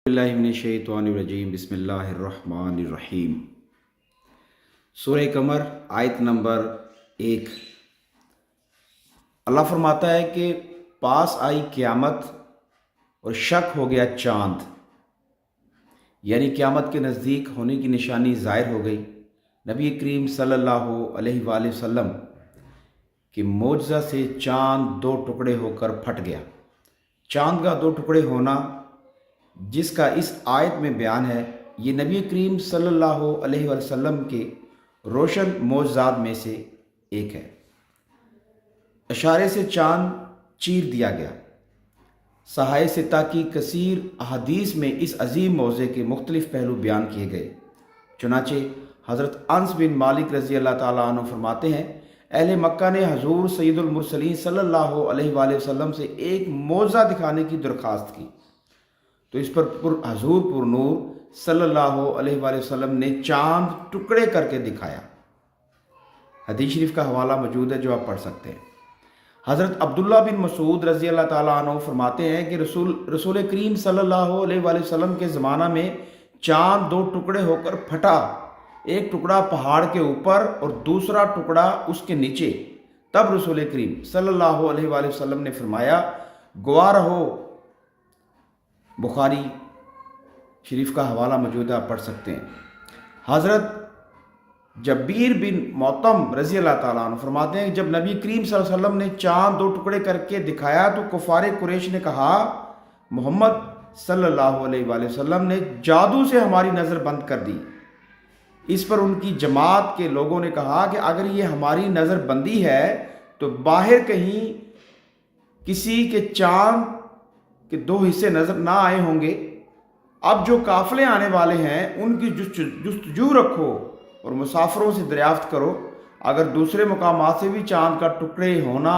बिस्मिल्लाहिर्रहमानिर्रहीम बिस्मिल्लाहिर्रहमानिर्रहीम। सूरह कमर आयत नंबर 1। अल्लाह फरमाता है कि पास आई क़यामत और शक हो गया चाँद, यानी क़यामत के नज़दीक होने की निशानी ज़ाहिर हो गई। नबी करीम सल्लल्लाहु अलैहि वसल्लम कि मोजज़ा से चाँद दो टुकड़े होकर फट गया। चाँद का दो टुकड़े होना जिसका इस आयत में बयान है, ये नबी करीम सल्लल्लाहु अलैहि वसल्लम के रोशन मोजज़ात में से एक है। इशारे से चाँद चीर दिया गया। सहाय सिता की कसीर अहादीस में इस अजीम मौज़े के मुख्तलिफ पहलू बयान किए गए। चुनाचे हज़रत अनस बिन मालिक रज़ी अल्लाह ताला अन्हु फरमाते हैं, अहले मक्का ने हजूर सैयदुल मुरसलीन सल्लल्लाहु अलैहि वसल्लम से एक मौज़ा दिखाने की दरख्वास्त की, तो इस पर हजूर पुरनूर सल्लल्लाहु अलैहि वसल्लम ने चाँद टुकड़े करके दिखाया। हदीस शरीफ का हवाला मौजूद है जो आप पढ़ सकते हैं। हज़रत अब्दुल्ला बिन मसूद रज़ी अल्लाह ताला अन्हु फरमाते हैं कि रसूल करीम सल्लल्लाहु अलैहि वसल्लम के ज़माना में चाँद दो टुकड़े होकर फटा, एक टुकड़ा पहाड़ के ऊपर और दूसरा टुकड़ा उसके नीचे। तब रसूल करीम सल्लल्लाहु अलैहि वसल्लम ने फरमाया, गवाह रहो। बुखारी शरीफ का हवाला मौजूद है, आप पढ़ सकते हैं। हज़रत जब्बीर बिन मौतम रज़ी अल्लाह ताला अन्हु फरमाते हैं कि जब नबी करीम सल्लल्लाहु अलैहि वसल्लम ने चाँद दो टुकड़े करके दिखाया तो कुफ़ारे कुरैश ने कहा, मोहम्मद सल्लल्लाहु अलैहि वसल्लम ने जादू से हमारी नज़र बंद कर दी। इस पर उनकी जमात के लोगों ने कहा कि अगर ये हमारी नज़र बंदी है तो बाहर कहीं किसी के चाँद के दो हिस्से नज़र ना आए होंगे। अब जो काफ़िले आने वाले हैं उनकी जुस्तजू रखो और मुसाफिरों से दरियाफ्त करो। अगर दूसरे मकामात से भी चाँद का टुकड़े होना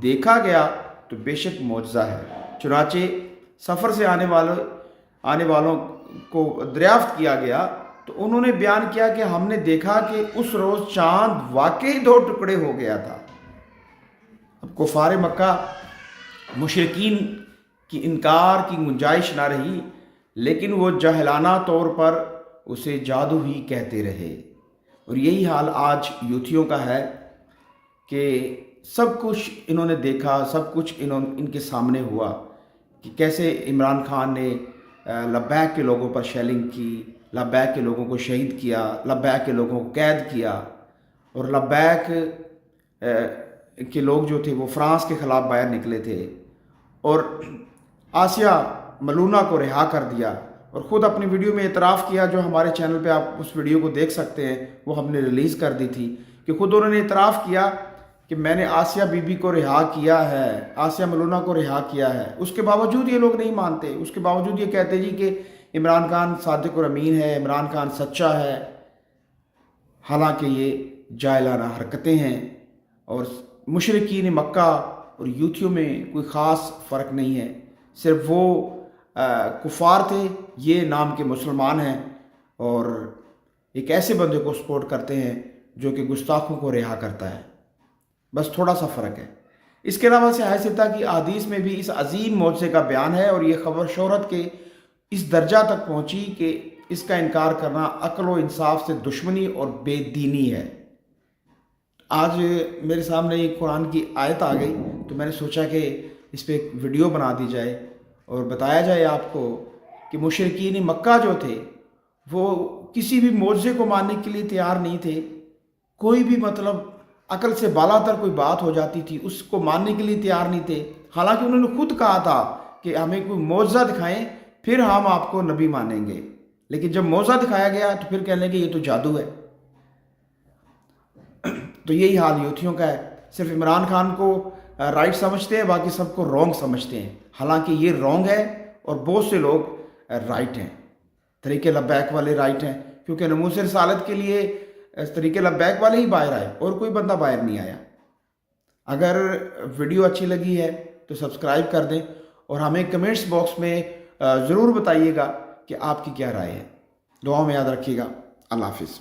देखा गया तो बेशक मौजज़ा है। चुनाचे सफ़र से आने वालों को दरियाफ्त किया गया तो उन्होंने बयान किया कि हमने देखा कि उस रोज़ चाँद वाकई दो टुकड़े हो गया था। अब कुफ़ारे मक्का मुशरिकीन की इनकार की गुंजाइश ना रही, लेकिन वो जाहिलाना तौर पर उसे जादू ही कहते रहे। और यही हाल आज यूथियों का है कि सब कुछ इन्होंने देखा, सब कुछ इनके सामने हुआ कि कैसे इमरान खान ने लब्बैक के लोगों पर शेलिंग की, लब्बैक के लोगों को शहीद किया, लब्बैक के लोगों को कैद किया। और लब्बैक के लोग जो थे वो फ्रांस के ख़िलाफ़ बाहर निकले थे और आसिया मलूना को रिहा कर दिया और ख़ुद अपनी वीडियो में इतराफ़ किया, जो हमारे चैनल पे आप उस वीडियो को देख सकते हैं, वो हमने रिलीज़ कर दी थी कि ख़ुद उन्होंने इतराफ़ किया कि मैंने आसिया बीबी को रिहा किया है, आसिया मलूना को रिहा किया है। उसके बावजूद ये लोग नहीं मानते, उसके बावजूद ये कहते जी कि इमरान खान सादिक और अमीन है, इमरान खान सच्चा है। हालांकि ये जाहिलाना हरकतें हैं और मुशरिकीन मक्का और यूथियों में कोई ख़ास फ़र्क नहीं है। सिर्फ वो कुफ़ार थे, ये नाम के मुसलमान हैं और एक ऐसे बंदे को सपोर्ट करते हैं जो कि गुस्ताखों को रिहा करता है। बस थोड़ा सा फ़र्क है। इसके अलावा सियासता की अहादीस में भी इस अजीम मौज़े का बयान है और ये ख़बर शोहरत के इस दर्जा तक पहुँची कि इसका इनकार करना अक्ल व इंसाफ से दुश्मनी और बेदीनी है। आज मेरे सामने एक कुरान की आयत आ गई तो मैंने सोचा कि इस पर एक वीडियो बना दी जाए और बताया जाए आपको कि मुशरिकीन मक्का जो थे वो किसी भी मौज़े को मानने के लिए तैयार नहीं थे। कोई भी मतलब अकल से बालातर कोई बात हो जाती थी उसको मानने के लिए तैयार नहीं थे। हालांकि उन्होंने खुद कहा था कि हमें कोई मौज़ा दिखाएं फिर हम आपको नबी मानेंगे, लेकिन जब मौज़ा दिखाया गया तो फिर कहने लगे ये तो जादू है। तो यही हाल यूथियों का है। सिर्फ इमरान खान को राइट समझते हैं, बाकी सबको रॉन्ग समझते हैं। हालांकि ये रॉन्ग है और बहुत से लोग राइट हैं। तरीके लब्बैक वाले राइट हैं क्योंकि नमूस रिसालत के लिए तरीके लब्बैक वाले ही बाहर आए और कोई बंदा बाहर नहीं आया। अगर वीडियो अच्छी लगी है तो सब्सक्राइब कर दें और हमें कमेंट्स बॉक्स में ज़रूर बताइएगा कि आपकी क्या राय है। दुआओं में याद रखिएगा। अल्लाह हाफिज़।